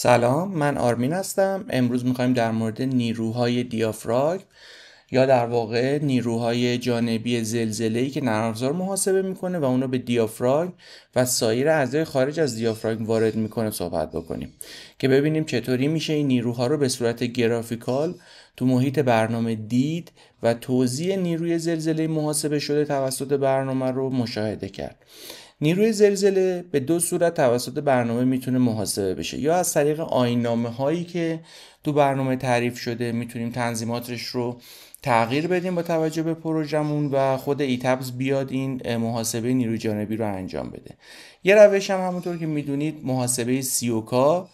سلام، من آرمین هستم. امروز میخوایم در مورد نیروهای دیافراگم یا در واقع نیروهای جانبی زلزله‌ای که نرم افزار محاسبه میکنه و اونو به دیافراگم و سایر اعضای خارج از دیافراگم وارد میکنه صحبت بکنیم که ببینیم چطوری میشه این نیروها رو به صورت گرافیکال تو محیط برنامه دید و توزیع نیروی زلزله محاسبه شده توسط برنامه رو مشاهده کرد. نیروی زلزله به دو صورت توسط برنامه میتونه محاسبه بشه، یا از طریق آیین‌نامه هایی که تو برنامه تعریف شده میتونیم تنظیماتش رو تغییر بدیم با توجه به پروژمون و خود ایتابز بیاد این محاسبه نیروی جانبی رو انجام بده. یه روش هم همونطور که میدونید محاسبه سیوکا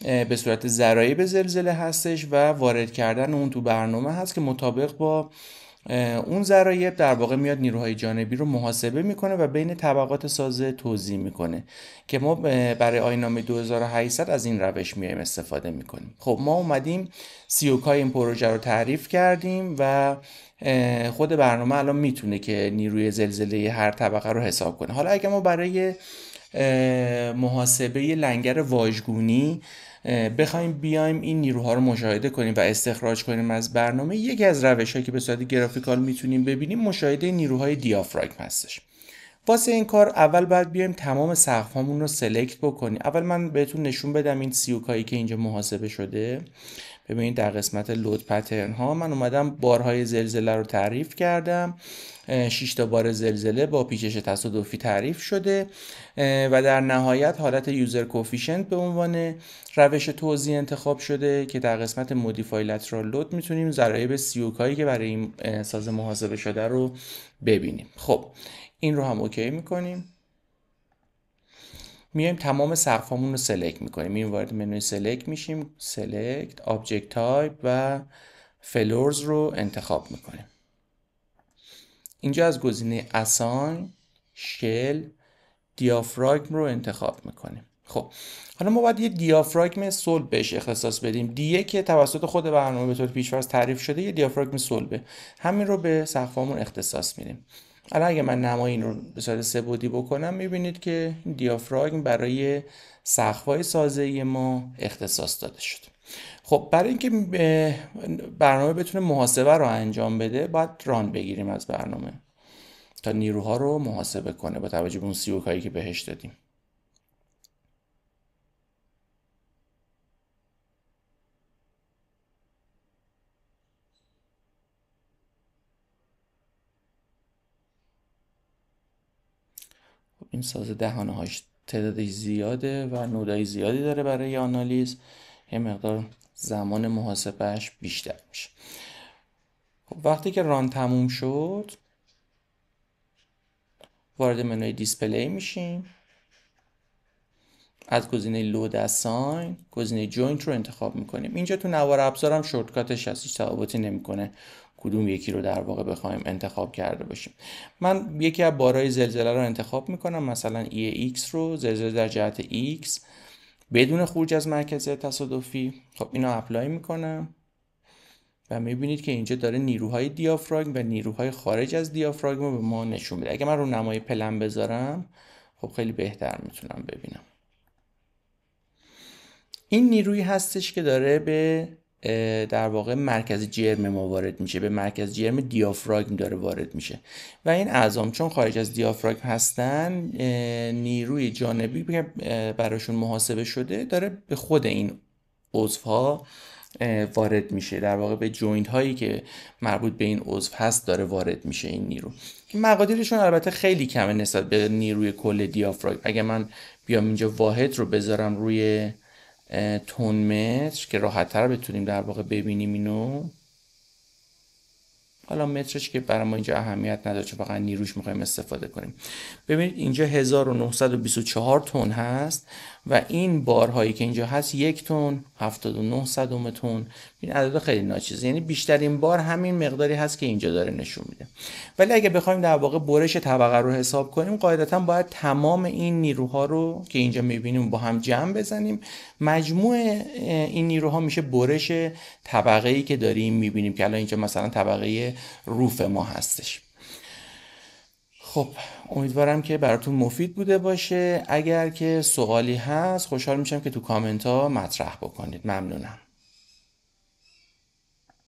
به صورت ضرایب زلزله هستش و وارد کردن اون تو برنامه هست که مطابق با اون ضرایب در واقع میاد نیروهای جانبی رو محاسبه میکنه و بین طبقات سازه توزیع میکنه که ما برای آیین‌نامه 2800 از این روش میایم استفاده میکنیم. خب ما اومدیم سیوکای این پروژه رو تعریف کردیم و خود برنامه الان میتونه که نیروی زلزله هر طبقه رو حساب کنه. حالا اگه ما برای محاسبه لنگر واژگونی بخوایم بیایم این نیروها رو مشاهده کنیم و استخراج کنیم از برنامه، یکی از روش‌هایی که به صورت گرافیکال میتونیم ببینیم مشاهده نیروهای دیافراگم هستش. واسه این کار اول باید بیایم تمام سقف‌هامون رو سلکت بکنیم. اول من بهتون نشون بدم این سیوکایی که اینجا محاسبه شده. ببینید در قسمت لود پترن ها من اومدم بارهای زلزله رو تعریف کردم. 6 تا بار زلزله با پیچش تصادفی تعریف شده و در نهایت حالت یوزر کوفیشنت به عنوان روش توزیع انتخاب شده که در قسمت مودیفای لترال لود میتونیم ضرایب سیوکایی که برای این ساز محاسبه شده رو ببینیم. خب این رو هم اوکی میکنیم. میایم تمام سقفامون رو سلکت میکنیم. میایم وارد منوی سلکت میشیم، سلکت، آبجکت تایپ و فلورز رو انتخاب میکنیم. اینجا از گزینه اساین، شل، دیافراگم رو انتخاب میکنیم. خب حالا ما باید یه دیافراگم صلب بهش اختصاص بدیم. دیه که توسط خود برنامه به طور پیش‌فرض تعریف شده یه دیافراگم صلبه. همین رو به سقفامون اختصاص میدیم. الان اگه من نمای این رو به صورت سه‌بعدی بکنم میبینید که دیافراگم برای سقف‌های سازه‌ای ما اختصاص داده شد. خب برای اینکه برنامه بتونه محاسبه رو انجام بده باید ران بگیریم از برنامه تا نیروها رو محاسبه کنه با توجه به اون سیوکایی که بهش دادیم. خب این ساز دهانه هاش تعدادش زیاده و نودای زیادی داره برای آنالیز، یه مقدار زمان محاسبهش بیشتر میشه. خب وقتی که ران تموم شد وارد منوی دیسپلی میشیم. از گزینه لود اساین گزینه جوینت رو انتخاب میکنیم. اینجا تو نوار ابزار هم شورتکاتش هست، هیچ تفاوتی نمیکنه کدوم یکی رو در واقع بخوایم انتخاب کرده باشیم. من یکی از بارهای زلزله رو انتخاب میکنم، مثلا EX رو، زلزله در جهت X بدون خروج از مرکز تصادفی. خب اینو اپلای میکنم و میبینید که اینجا داره نیروهای دیافراگم و نیروهای خارج از دیافراگم رو به ما نشون میده. اگه من رو نمای پلن بذارم خب خیلی بهتر میتونم ببینم. این نیروی هستش که داره به در واقع مرکز جرم ما وارد میشه، به مرکز جرم دیافراگم داره وارد میشه و این اعضام چون خارج از دیافراگم هستن نیروی جانبی که براشون محاسبه شده داره به خود این عضوها وارد میشه، در واقع به جوینت هایی که مربوط به این عضو هست داره وارد میشه این نیرو. مقادیرشون البته خیلی کمه نسبت به نیروی کل دیافراگم. اگه من بیام اینجا واحد رو بذارم روی تون متر که راحت تر بتونیم در واقع ببینیم اینو، حالا مترش که برای ما اینجا اهمیت نداره چون فقط نیروش میخوایم استفاده کنیم. ببینید اینجا 1924 تن هست و این بارهایی که اینجا هست 1 تن 79 صدم تن. این عدد خیلی ناچیزه، یعنی بیشترین بار همین مقداری هست که اینجا داره نشون میده. ولی اگه بخوایم در واقع برش طبقه رو حساب کنیم قاعدتا باید تمام این نیروها رو که اینجا میبینیم با هم جمع بزنیم. مجموع این نیروها میشه برش طبقه‌ای که داریم میبینیم که الان اینجا مثلا طبقه روف ما هستش. خب امیدوارم که براتون مفید بوده باشه. اگر که سوالی هست خوشحال میشم که تو کامنت ها مطرح بکنید. ممنونم.